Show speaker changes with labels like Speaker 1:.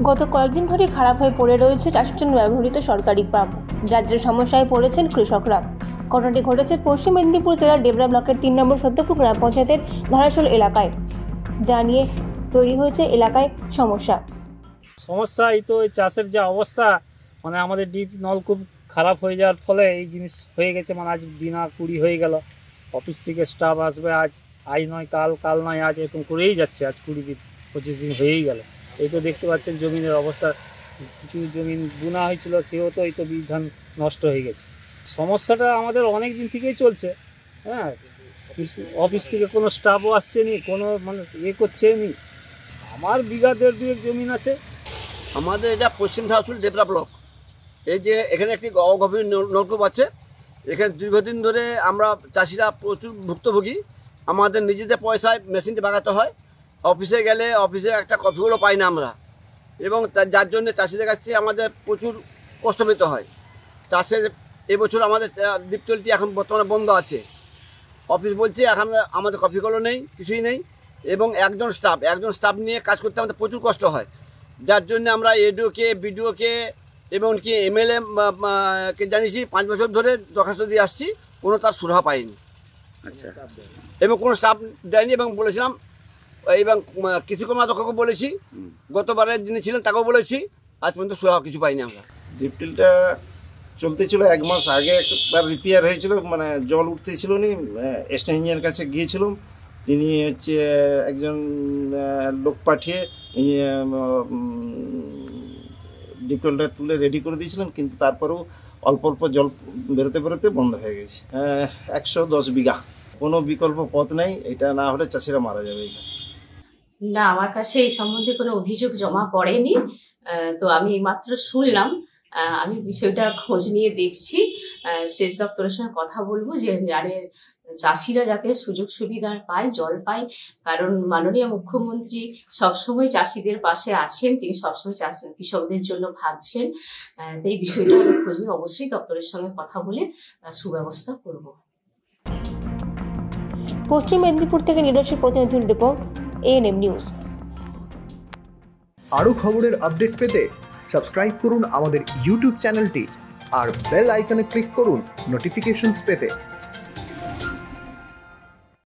Speaker 1: গত কয়েকদিন ধরে খারাপ হয়ে পড়ে রয়েছে চাষের জন্য ব্যবহৃত সরকারি পাম্প, যার জন্য সমস্যায় পড়েছেন কৃষকরা। ঘটনাটি ঘটেছে পশ্চিম মেদিনীপুর জেলার ডেবরা ব্লকের 3 নম্বর সত্যপুর গ্রাম পঞ্চায়েতের ধারাশোল এলাকায়, যা নিয়ে তৈরি হয়েছে এলাকায় সমস্যা।
Speaker 2: এই তো চাষের যে অবস্থা, মানে আমাদের ডিপ নলকূপ খারাপ হয়ে যাওয়ার ফলে এই জিনিস হয়ে গেছে। মানে আজ দিন 20 হয়ে গেল, অফিস থেকে স্টাফ আসবে আজ নয় কাল, কাল নয় আজ, এরকম করেই যাচ্ছে। আজ 20 দিন 25 দিন হয়েই গেল। এই তো দেখতে পাচ্ছেন জমিনের অবস্থা, কিছু জমিন বোনা হয়েছিল সেও তো এই তো বীজ ধান নষ্ট হয়ে গেছে। সমস্যাটা আমাদের অনেক দিন থেকেই চলছে। হ্যাঁ, অফিস থেকে কোনো স্টাফও আসছে নি, কোনো মানে করছে নি। আমার বিঘা 1.5 জমিন আছে।
Speaker 3: আমাদের এটা পশ্চিম ধারাশোল ডেবরা ব্লক। এই যে এখানে একটি অগভীর নলকূপ আছে। এখানে দীর্ঘদিন ধরে আমরা চাষিরা প্রচুর ভুক্তভোগী। আমাদের নিজেদের পয়সায় মেশিনটি বাগাতে হয়। অফিসে গেলে অফিসে একটা কফিগুলো পাই না আমরা, এবং যার জন্য চাষিদের কাছ থেকে আমাদের প্রচুর কষ্ট পেতে হয়। চাষের এবছর আমাদের ডিপটলটি এখন বর্তমানে বন্ধ আছে। অফিস বলছে এখন আমাদের কফিগুলো নেই, কিছুই নেই, এবং একজন স্টাফ নিয়ে কাজ করতে আমাদের প্রচুর কষ্ট হয়। যার জন্য আমরা এডিওকে, বিডিওকে এবং কি এমএলএ কে জানিয়েছি। 5 বছর ধরে দরখাস্ত দিয়ে আসছি, কোনো তার সুরাহা পাইনি। আচ্ছা, এবং কোনো স্টাফ দেয়নি। এবং বলেছিলাম, এবং কৃষি কর্মকর্তাকে বলেছি, গতবারের যিনি ছিলেন তাকেও বলেছি, আজ পর্যন্ত সুরাহা কিছু পাইনি আমরা।
Speaker 4: ডিপটিলটা চলতে ছিল 1 মাস আগে, একবার রিপেয়ার হয়েছিল, মানে জল উঠতেছিল নি। এস্টেন ইঞ্জিনিয়ার কাছে গিয়েছিলাম, তিনি হচ্ছে একজন লোক পাঠিয়ে ডিপটিলটা তুলে রেডি করে দিয়েছিলেন, কিন্তু তারপরেও অল্প অল্প জল বেরোতে বন্ধ হয়ে গেছে। 110 বিঘা, কোনো বিকল্প পথ নেই। এটা না হলে চাষিরা মারা যাবে।
Speaker 5: না, আমার কাছে এই সম্বন্ধে কোনো অভিযোগ জমা পড়েনি। তো আমি মাত্র শুনলাম। আমি বিষয়টা খোঁজ নিয়ে দেখছি, সেচ দপ্তরের সঙ্গে কথা বলবো, যে চাষিরা যাতে সুযোগ সুবিধা পায়, জল পায়। কারণ মাননীয় মুখ্যমন্ত্রী সবসময় চাষিদের পাশে আছেন, তিনি সবসময় কৃষকদের জন্য ভাবছেন। এই বিষয়টা খোঁজ নিয়ে অবশ্যই দপ্তরের সঙ্গে কথা বলে সুব্যবস্থা করব।
Speaker 1: পশ্চিম মেদিনীপুর থেকে নিজস্ব প্রতিনিধির রিপোর্ট, এএনএম নিউজ।
Speaker 6: আরও খবরের আপডেট পেতে সাবস্ক্রাইব করুন আমাদের ইউটিউব চ্যানেলটি আর বেল আইকনে ক্লিক করুন নোটিফিকেশনস পেতে।